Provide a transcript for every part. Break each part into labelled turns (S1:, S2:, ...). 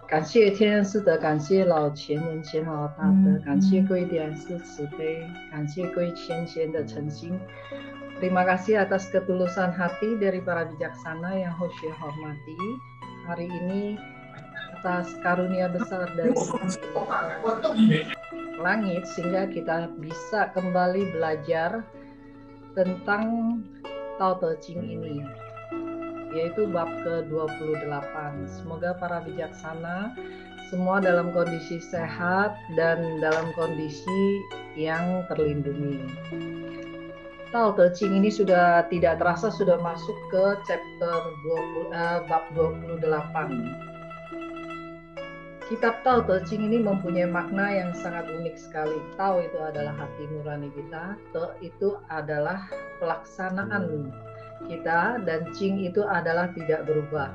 S1: 感谢天恩师德，感谢老前人前老大德，感谢各位点师慈悲，感谢各位贤的诚心。Terima kasih atas ketulusan hati dari para bijaksana yang Hoshe hormati. Hari ini atas karunia besar dari langit sehingga kita bisa kembali belajar tentang Tao Te Ching ini, yaitu bab ke-28. Semoga para bijaksana semua dalam kondisi sehat dan dalam kondisi yang terlindungi. Tao Te Ching ini sudah tidak terasa sudah masuk ke chapter bab 28. Kitab Tao Te Ching ini mempunyai makna yang sangat unik sekali. Tao itu adalah hati nurani kita, Te itu adalah pelaksanaan kita, dan Ching itu adalah tidak berubah.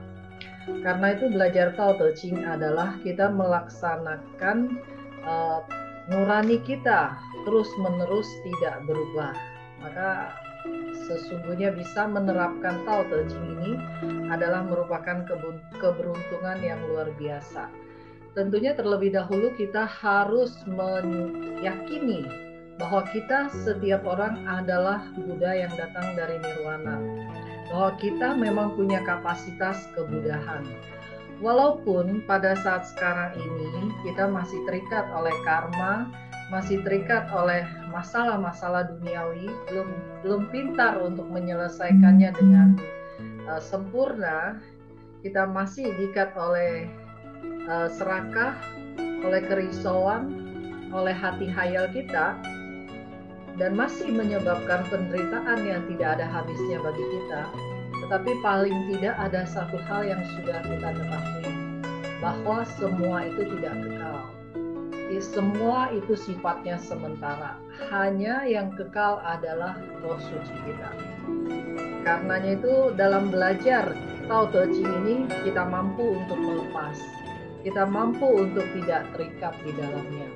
S1: Karena itu belajar Tao Te Ching adalah kita melaksanakan nurani kita terus-menerus tidak berubah. Maka sesungguhnya bisa menerapkan Tao Te Ching ini adalah merupakan keberuntungan yang luar biasa. Tentunya terlebih dahulu kita harus meyakini bahwa kita setiap orang adalah Buddha yang datang dari Nirwana, bahwa kita memang punya kapasitas kebudahan. Walaupun pada saat sekarang ini kita masih terikat oleh karma, masih terikat oleh masalah-masalah duniawi, belum pintar untuk menyelesaikannya dengan sempurna, kita masih diikat oleh serakah, oleh kerisauan, oleh hati hayal kita, dan masih menyebabkan penderitaan yang tidak ada habisnya bagi kita. Tetapi paling tidak ada satu hal yang sudah kita ketahui, bahwa semua itu tidak kekal. Semua itu sifatnya sementara. Hanya yang kekal adalah roh suci kita. Karenanya itu dalam belajar Tao Te Ching ini kita mampu untuk melepas. Kita mampu untuk tidak terikat di dalamnya.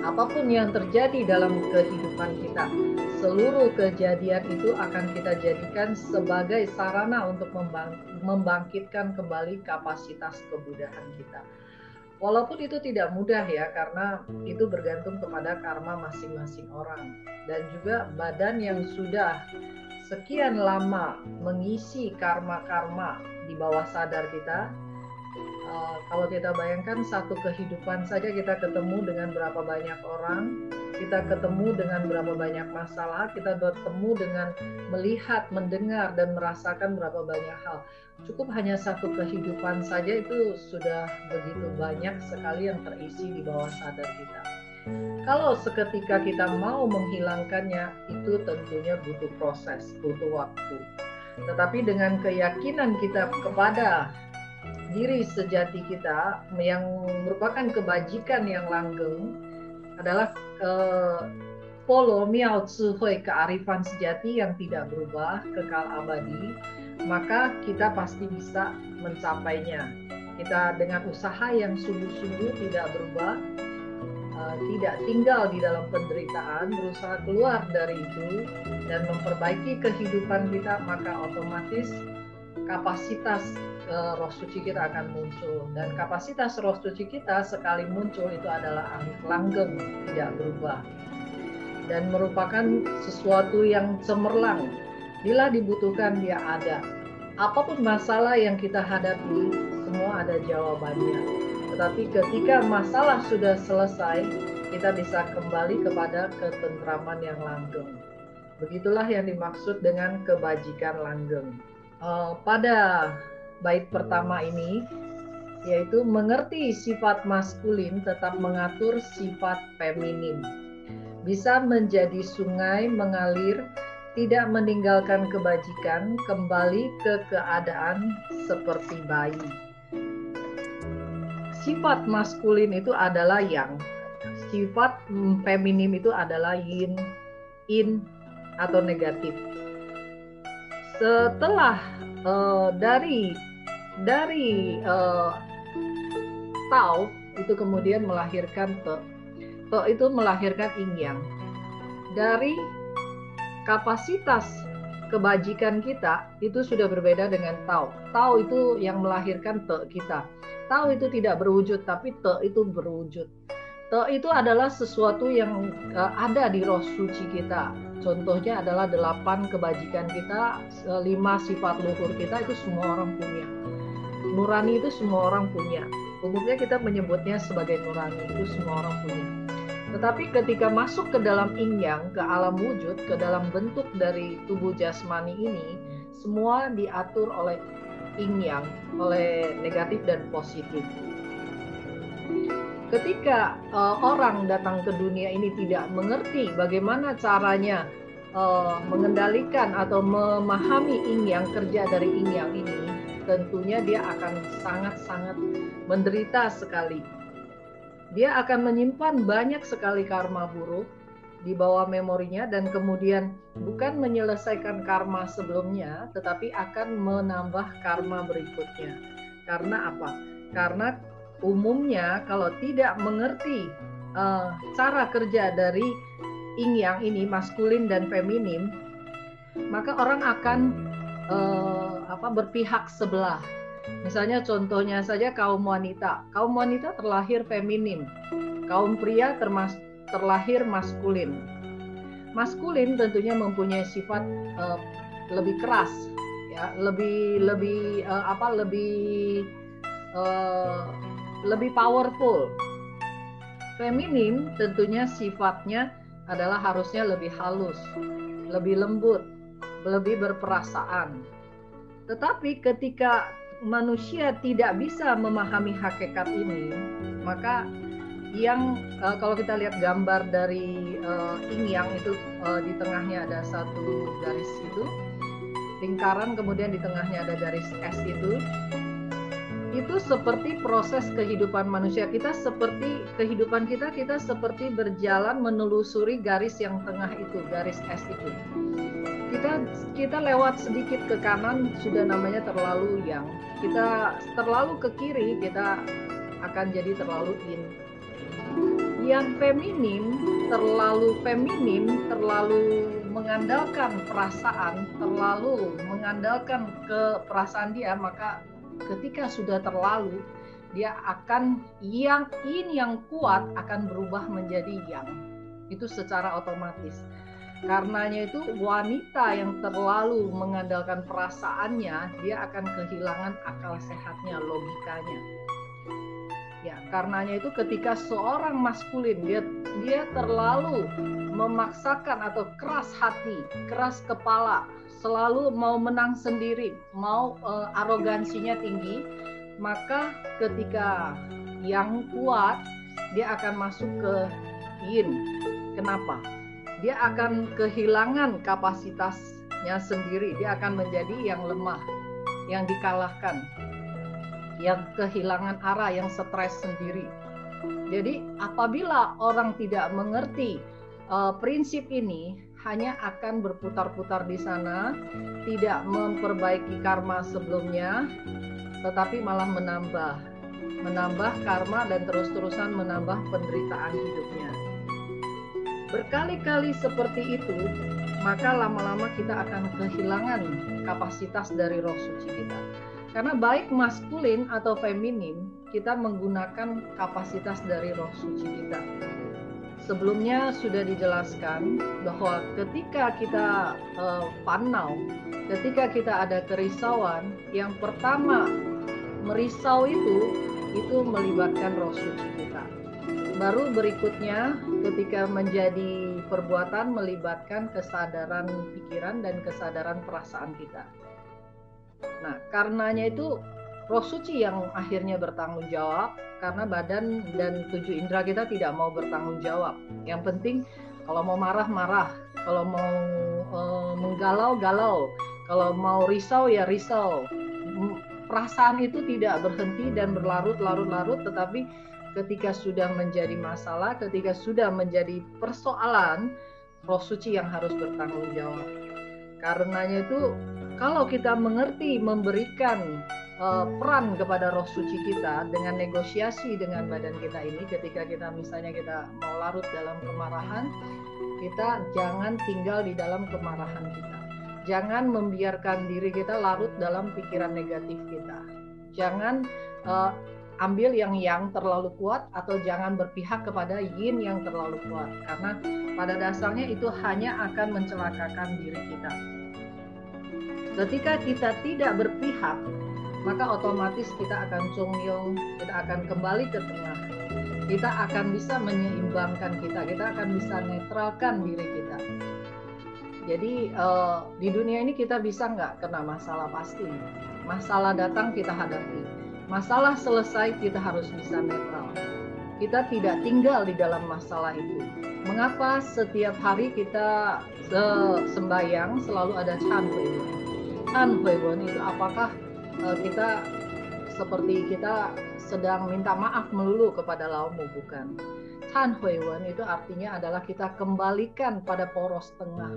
S1: Apapun yang terjadi dalam kehidupan kita, seluruh kejadian itu akan kita jadikan sebagai sarana untuk membangkitkan kembali kapasitas kebudahan kita. Walaupun itu tidak mudah ya, karena itu bergantung kepada karma masing-masing orang. Dan juga badan yang sudah sekian lama mengisi karma-karma di bawah sadar kita. Kalau kita bayangkan satu kehidupan saja kita ketemu dengan berapa banyak orang, kita ketemu dengan berapa banyak masalah, kita bertemu dengan melihat, mendengar, dan merasakan berapa banyak hal. Cukup hanya satu kehidupan saja itu sudah begitu banyak sekali yang terisi di bawah sadar kita. Kalau seketika kita mau menghilangkannya, itu tentunya butuh proses, butuh waktu. Tetapi dengan keyakinan kita kepada diri sejati kita yang merupakan kebajikan yang langgeng, adalah Polo Miao Hui, kearifan sejati yang tidak berubah, kekal abadi, maka kita pasti bisa mencapainya. Kita dengan usaha yang sungguh-sungguh tidak berubah, tidak tinggal di dalam penderitaan, berusaha keluar dari itu dan memperbaiki kehidupan kita, maka otomatis kapasitas roh suci kita akan muncul. Dan kapasitas roh suci kita sekali muncul itu adalah langgeng, tidak berubah, dan merupakan sesuatu yang cemerlang. Bila dibutuhkan dia ada. Apapun masalah yang kita hadapi, semua ada jawabannya. Tetapi ketika masalah sudah selesai, kita bisa kembali kepada ketentraman yang langgeng. Begitulah yang dimaksud dengan kebajikan langgeng. Pada bait pertama ini, yaitu mengerti sifat maskulin tetap mengatur sifat feminim. Bisa menjadi sungai mengalir, tidak meninggalkan kebajikan, kembali ke keadaan seperti bayi. Sifat maskulin itu adalah yang, sifat feminim itu adalah yin, in, atau negatif. Setelah dari dari Tao itu kemudian melahirkan Te. Te itu melahirkan Yin Yang. Dari kapasitas kebajikan kita itu sudah berbeda dengan Tao. Tao itu yang melahirkan Te kita. Tao itu tidak berwujud, tapi Te itu berwujud. Te itu adalah sesuatu yang ada di roh suci kita. Contohnya adalah 8 kebajikan kita, 5 sifat luhur kita, itu semua orang punya. Nurani itu semua orang punya. Umumnya kita menyebutnya sebagai nurani, itu semua orang punya. Tetapi ketika masuk ke dalam Yin Yang, ke alam wujud, ke dalam bentuk dari tubuh jasmani ini, semua diatur oleh Yin Yang, oleh negatif dan positif. Ketika orang datang ke dunia ini tidak mengerti bagaimana caranya mengendalikan atau memahami Yin Yang, kerja dari Yin Yang ini, tentunya dia akan sangat-sangat menderita sekali. Dia akan menyimpan banyak sekali karma buruk di bawah memorinya, dan kemudian bukan menyelesaikan karma sebelumnya, tetapi akan menambah karma berikutnya. Karena apa? Karena umumnya kalau tidak mengerti cara kerja dari Yin Yang ini, maskulin dan feminim, maka orang akan berpihak sebelah. Misalnya contohnya saja kaum wanita. Kaum wanita terlahir feminim, kaum pria terlahir maskulin. Maskulin tentunya mempunyai sifat lebih keras, ya, lebih powerful. Feminim tentunya sifatnya adalah harusnya lebih halus, lebih lembut, lebih berperasaan. Tetapi ketika manusia tidak bisa memahami hakikat ini, maka yang kalau kita lihat gambar dari Yin Yang itu, di tengahnya ada satu garis itu, lingkaran, kemudian di tengahnya ada garis S itu seperti proses kehidupan manusia. Kita seperti kehidupan kita seperti berjalan menelusuri garis yang tengah itu, garis S itu. Kita lewat sedikit ke kanan sudah namanya terlalu yang. Kita terlalu ke kiri, kita akan jadi terlalu yin. Yang feminim, terlalu mengandalkan perasaan, terlalu mengandalkan ke perasaan dia, maka ketika sudah terlalu, dia akan yin yang kuat akan berubah menjadi yang. Itu secara otomatis. Karenanya itu wanita yang terlalu mengandalkan perasaannya, dia akan kehilangan akal sehatnya, logikanya. Ya, karenanya itu ketika seorang maskulin dia terlalu memaksakan atau keras hati, keras kepala, selalu mau menang sendiri, mau arogansinya tinggi, maka ketika yang kuat dia akan masuk ke yin. Kenapa? Dia akan kehilangan kapasitasnya sendiri, dia akan menjadi yang lemah, yang dikalahkan, yang kehilangan arah, yang stres sendiri. Jadi apabila orang tidak mengerti prinsip ini, hanya akan berputar-putar di sana, tidak memperbaiki karma sebelumnya, tetapi malah menambah karma dan terus-terusan menambah penderitaan hidupnya. Berkali-kali seperti itu, maka lama-lama kita akan kehilangan kapasitas dari roh suci kita. Karena baik maskulin atau feminim, kita menggunakan kapasitas dari roh suci kita. Sebelumnya sudah dijelaskan bahwa ketika kita panau, ketika kita ada kerisauan, yang pertama merisau itu melibatkan roh suci kita. Baru berikutnya ketika menjadi perbuatan melibatkan kesadaran pikiran dan kesadaran perasaan kita. Nah, karenanya itu roh suci yang akhirnya bertanggung jawab, karena badan dan 7 indera kita tidak mau bertanggung jawab. Yang penting kalau mau marah, kalau mau menggalau, kalau mau risau ya risau. Perasaan itu tidak berhenti dan berlarut-larut, tetapi ketika sudah menjadi masalah, ketika sudah menjadi persoalan, roh suci yang harus bertanggung jawab. Karenanya itu kalau kita mengerti memberikan peran kepada roh suci kita dengan negosiasi dengan badan kita ini. Ketika kita misalnya kita mau larut dalam kemarahan, kita jangan tinggal di dalam kemarahan kita. Jangan membiarkan diri kita larut dalam pikiran negatif kita. Jangan ambil yang terlalu kuat, atau jangan berpihak kepada yin yang terlalu kuat, karena pada dasarnya itu hanya akan mencelakakan diri kita. Ketika kita tidak berpihak, maka otomatis kita akan congyong, kita akan kembali ke tengah, kita akan bisa menyeimbangkan kita akan bisa netralkan diri kita. Jadi di dunia ini kita bisa nggak kena masalah? Pasti. Masalah datang kita hadapi, masalah selesai kita harus bisa netral. Kita tidak tinggal di dalam masalah itu. Mengapa setiap hari kita sembahyang selalu ada Chan Hui Wen? Chan Hui Wen itu apakah kita seperti kita sedang minta maaf melulu kepada Laomu? Bukan. Chan Hui Wen itu artinya adalah kita kembalikan pada poros tengah.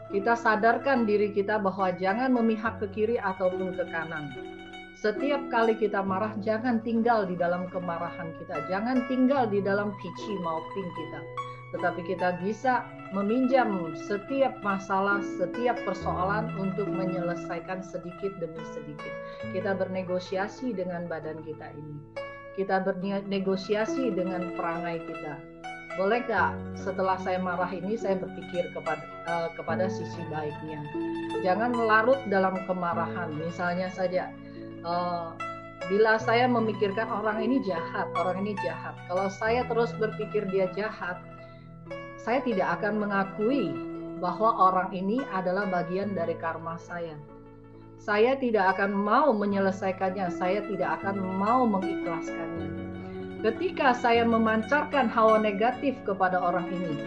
S1: Kita sadarkan diri kita bahwa jangan memihak ke kiri ataupun ke kanan. Setiap kali kita marah, jangan tinggal di dalam kemarahan kita, jangan tinggal di dalam pici mauping kita, tetapi kita bisa meminjam setiap masalah, setiap persoalan untuk menyelesaikan sedikit demi sedikit. Kita bernegosiasi dengan badan kita ini, kita bernegosiasi dengan perangai kita. Boleh nggak setelah saya marah ini saya berpikir kepada sisi baiknya? Jangan larut dalam kemarahan. Misalnya saja, bila saya memikirkan orang ini jahat, kalau saya terus berpikir dia jahat, saya tidak akan mengakui bahwa orang ini adalah bagian dari karma saya. Saya tidak akan mau menyelesaikannya, saya tidak akan mau mengikhlaskannya. Ketika saya memancarkan hawa negatif kepada orang ini,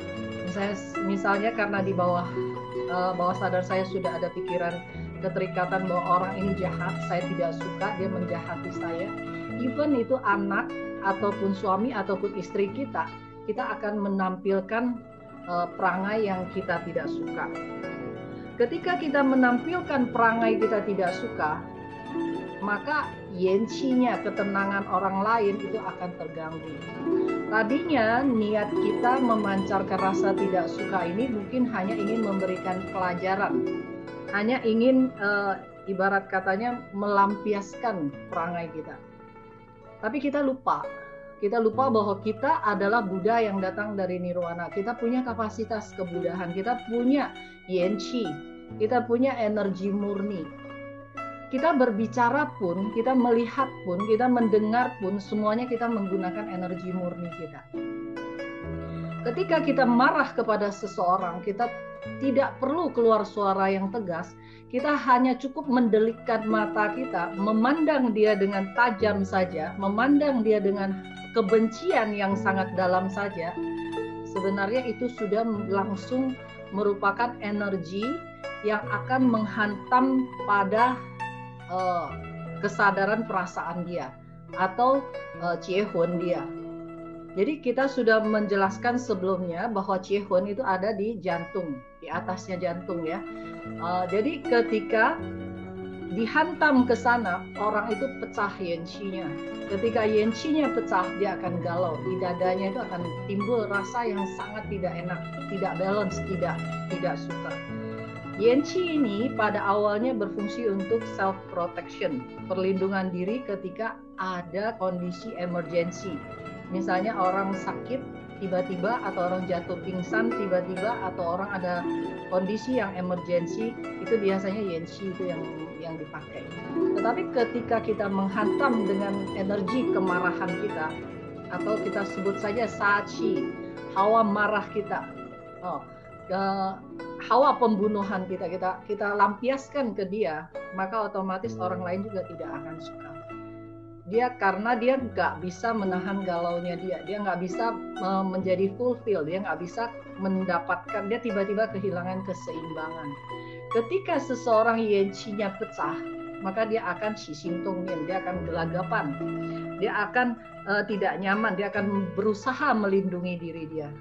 S1: misalnya karena di bawah sadar saya sudah ada pikiran keterikatan bahwa orang ini jahat, saya tidak suka dia menjahati saya, even itu anak ataupun suami ataupun istri kita akan menampilkan perangai yang kita tidak suka. Ketika kita menampilkan perangai kita tidak suka, maka yen-chi-nya, ketenangan orang lain itu akan terganggu. Tadinya niat kita memancarkan rasa tidak suka ini mungkin hanya ingin memberikan pelajaran, hanya ingin ibarat katanya melampiaskan perangai kita. Tapi kita lupa bahwa kita adalah Buddha yang datang dari nirwana. Kita punya kapasitas kebudahan, kita punya yen-chi, kita punya energi murni. Kita berbicara pun, kita melihat pun, kita mendengar pun, semuanya kita menggunakan energi murni kita. Ketika kita marah kepada seseorang, kita tidak perlu keluar suara yang tegas, kita hanya cukup mendelikkan mata kita, memandang dia dengan tajam saja, memandang dia dengan kebencian yang sangat dalam saja. Sebenarnya itu sudah langsung merupakan energi yang akan menghantam pada kesadaran perasaan dia atau ciehun dia. Jadi kita sudah menjelaskan sebelumnya bahwa ciehun itu ada di jantung, di atasnya jantung ya. Jadi ketika dihantam ke sana, orang itu pecah yen-chi-nya. Ketika yen-chi-nya pecah, dia akan galau. Di dadanya itu akan timbul rasa yang sangat tidak enak, tidak balance, tidak suka. Yen-chi ini pada awalnya berfungsi untuk self protection, perlindungan diri ketika ada kondisi emergency. Misalnya orang sakit tiba-tiba, atau orang jatuh pingsan tiba-tiba, atau orang ada kondisi yang emergency, itu biasanya yen-chi itu yang dipakai. Tetapi ketika kita menghantam dengan energi kemarahan kita, atau kita sebut saja sa-chi, hawa marah kita, hawa pembunuhan kita lampiaskan ke dia, maka otomatis orang lain juga tidak akan suka. Karena dia nggak bisa menahan galaunya dia nggak bisa menjadi fulfill, dia nggak bisa mendapatkan, dia tiba-tiba kehilangan keseimbangan. Ketika seseorang yen-chi-nya pecah, maka dia akan shishintongnian, dia akan gelagapan, dia akan tidak nyaman, dia akan berusaha melindungi diri dia.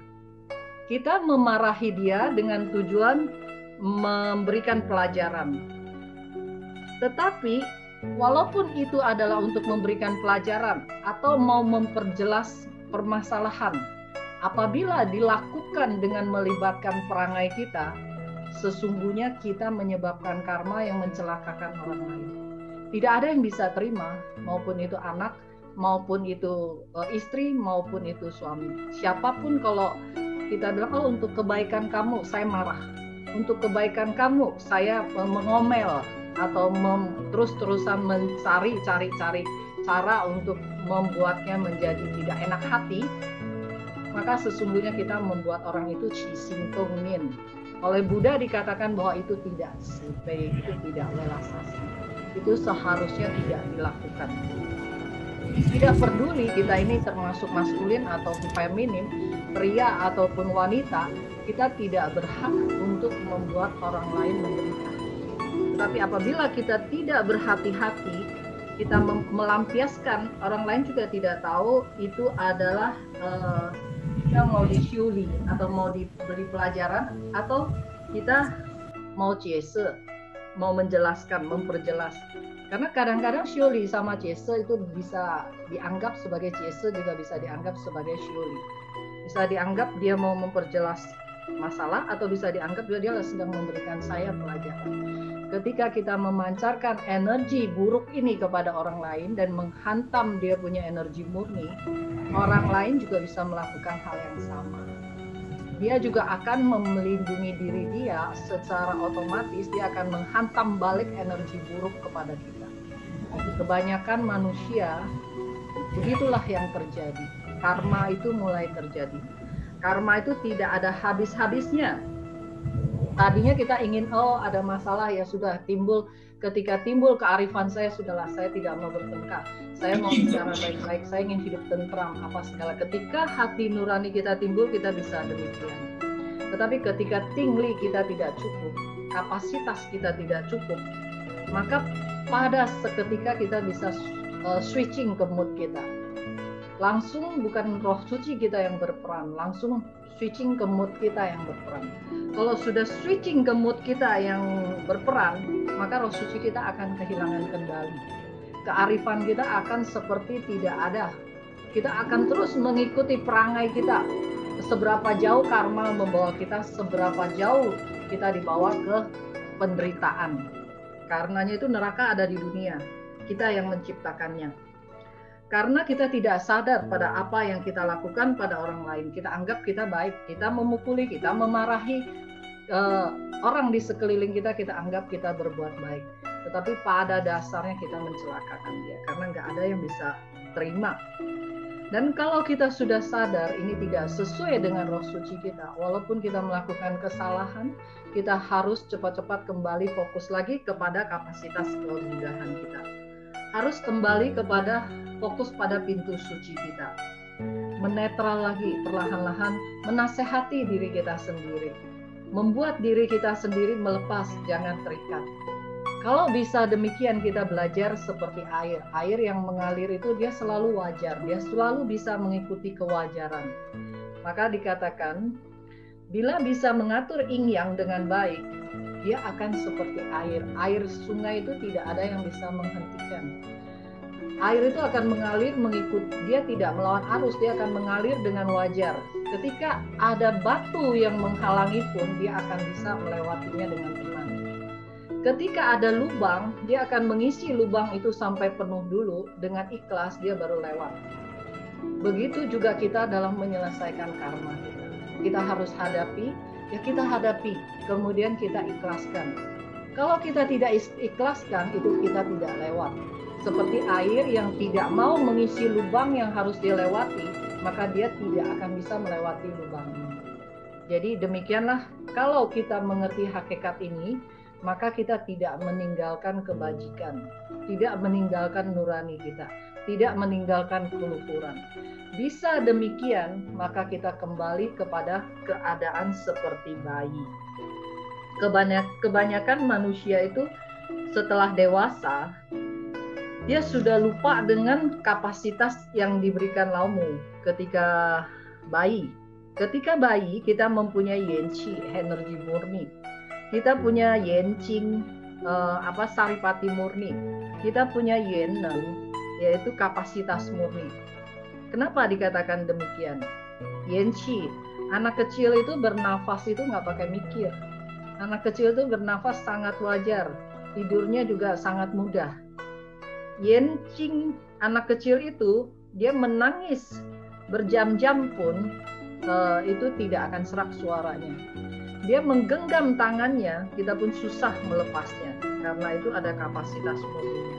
S1: Kita memarahi dia dengan tujuan memberikan pelajaran. Tetapi Walaupun itu adalah untuk memberikan pelajaran atau mau memperjelas permasalahan, apabila dilakukan dengan melibatkan perangai kita, sesungguhnya kita menyebabkan karma yang mencelakakan orang lain. Tidak ada yang bisa terima, maupun itu anak, maupun itu istri, maupun itu suami. Siapapun kalau kita bilang, oh untuk kebaikan kamu saya marah, untuk kebaikan kamu saya mengomel, atau terus-terusan mencari cara untuk membuatnya menjadi tidak enak hati, maka sesungguhnya kita membuat orang itu singkongmin. Oleh Buddha dikatakan bahwa itu tidak sipe, itu tidak welasasi. Itu seharusnya tidak dilakukan. Tidak peduli kita ini termasuk maskulin atau feminim, pria ataupun wanita, kita tidak berhak untuk membuat orang lain menderita. Tetapi apabila kita tidak berhati-hati, kita melampiaskan, orang lain juga tidak tahu itu adalah kita mau disiuli atau mau diberi pelajaran, atau kita mau ciese, mau menjelaskan, memperjelas. Karena kadang-kadang siuli sama ciese itu bisa dianggap sebagai ciese, juga bisa dianggap sebagai siuli. Bisa dianggap dia mau memperjelas masalah, atau bisa dianggap dia sedang memberikan saya pelajaran. Ketika kita memancarkan energi buruk ini kepada orang lain dan menghantam dia punya energi murni, orang lain juga bisa melakukan hal yang sama. Dia juga akan melindungi diri dia, secara otomatis dia akan menghantam balik energi buruk kepada kita. Kebanyakan manusia, begitulah yang terjadi. Karma itu mulai terjadi. Karma itu tidak ada habis-habisnya. Tadinya kita ingin, oh ada masalah ya sudah timbul, ketika timbul kearifan saya, sudahlah saya tidak mau bertengkar, saya mau bicara baik-baik, saya ingin hidup tentram, apa segala. Ketika hati nurani kita timbul, kita bisa demikian. Tetapi ketika tingli kita tidak cukup, kapasitas kita tidak cukup, maka pada seketika kita bisa switching ke mood kita. Langsung bukan roh suci kita yang berperan, langsung switching ke mood kita yang berperan. Kalau sudah switching ke mood kita yang berperan, maka roh suci kita akan kehilangan kendali. Kearifan kita akan seperti tidak ada. Kita akan terus mengikuti perangai kita. Seberapa jauh karma membawa kita, seberapa jauh kita dibawa ke penderitaan. Karenanya itu neraka ada di dunia. Kita yang menciptakannya. Karena kita tidak sadar pada apa yang kita lakukan pada orang lain. Kita anggap kita baik, kita memukuli, kita memarahi orang di sekeliling kita, kita anggap kita berbuat baik. Tetapi pada dasarnya kita mencelakakan dia, karena nggak ada yang bisa terima. Dan kalau kita sudah sadar ini tidak sesuai dengan roh suci kita, walaupun kita melakukan kesalahan, kita harus cepat-cepat kembali fokus lagi kepada kapasitas kebudahan kita. Harus kembali kepada fokus pada pintu suci kita. Menetral lagi, perlahan-lahan menasehati diri kita sendiri. Membuat diri kita sendiri melepas, jangan terikat. Kalau bisa demikian kita belajar seperti air. Air yang mengalir itu dia selalu wajar, dia selalu bisa mengikuti kewajaran. Maka dikatakan, bila bisa mengatur yin yang dengan baik, dia akan seperti air. Air sungai itu tidak ada yang bisa menghentikan. Air itu akan mengalir mengikut, dia tidak melawan arus, dia akan mengalir dengan wajar. Ketika ada batu yang menghalangi pun, dia akan bisa melewatinya dengan tenang. Ketika ada lubang, dia akan mengisi lubang itu sampai penuh dulu, dengan ikhlas dia baru lewat. Begitu juga kita dalam menyelesaikan karma kita. Kita harus hadapi, ya kita hadapi, kemudian kita ikhlaskan. Kalau kita tidak ikhlaskan, itu kita tidak lewat. Seperti air yang tidak mau mengisi lubang yang harus dilewati, maka dia tidak akan bisa melewati lubang ini. Jadi demikianlah, kalau kita mengerti hakikat ini, maka kita tidak meninggalkan kebajikan, tidak meninggalkan nurani kita, tidak meninggalkan keluhuran. Bisa demikian, maka kita kembali kepada keadaan seperti bayi. Kebanyakan manusia itu setelah dewasa, dia sudah lupa dengan kapasitas yang diberikan Laumu ketika bayi. Ketika bayi, kita mempunyai Yenqi, energi murni. Kita punya Yenqing, saripati murni. Kita punya yeneng, yaitu kapasitas murni. Kenapa dikatakan demikian? Yenchi, anak kecil itu bernafas itu nggak pakai mikir. Anak kecil itu bernafas sangat wajar, tidurnya juga sangat mudah. Yenqing, anak kecil itu dia menangis berjam-jam pun itu tidak akan serak suaranya. Dia menggenggam tangannya, kita pun susah melepasnya karena itu ada kapasitas murninya.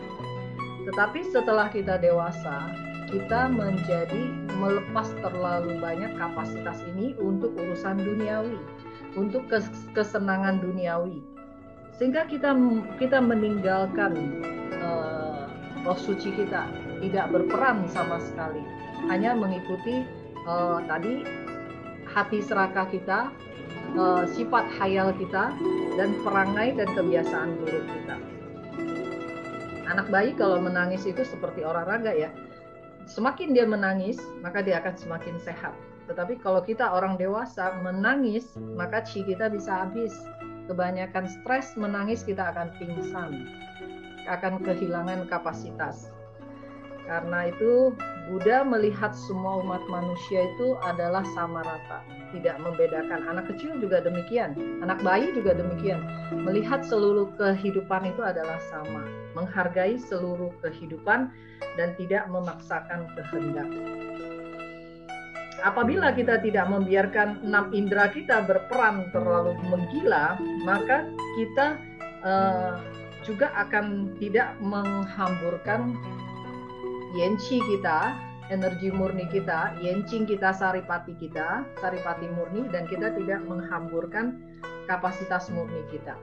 S1: Tetapi setelah kita dewasa, kita menjadi melepas terlalu banyak kapasitas ini untuk urusan duniawi, untuk kesenangan duniawi, sehingga kita meninggalkan roh suci kita, tidak berperan sama sekali, hanya mengikuti tadi hati serakah kita, sifat hayal kita, dan perangai dan kebiasaan buruk kita. Anak bayi kalau menangis itu seperti olahraga ya, semakin dia menangis maka dia akan semakin sehat. Tetapi kalau kita orang dewasa menangis, maka chi kita bisa habis. Kebanyakan stres menangis, kita akan pingsan, akan kehilangan kapasitas. Karena itu Buddha melihat semua umat manusia itu adalah sama rata, tidak membedakan. Anak kecil juga demikian, anak bayi juga demikian. Melihat seluruh kehidupan itu adalah sama, menghargai seluruh kehidupan dan tidak memaksakan kehendak. Apabila kita tidak membiarkan 6 indera kita berperan terlalu menggila, maka kita juga akan tidak menghamburkan yenchi kita, energi murni kita, yenching kita, saripati murni, dan kita tidak menghamburkan kapasitas murni kita.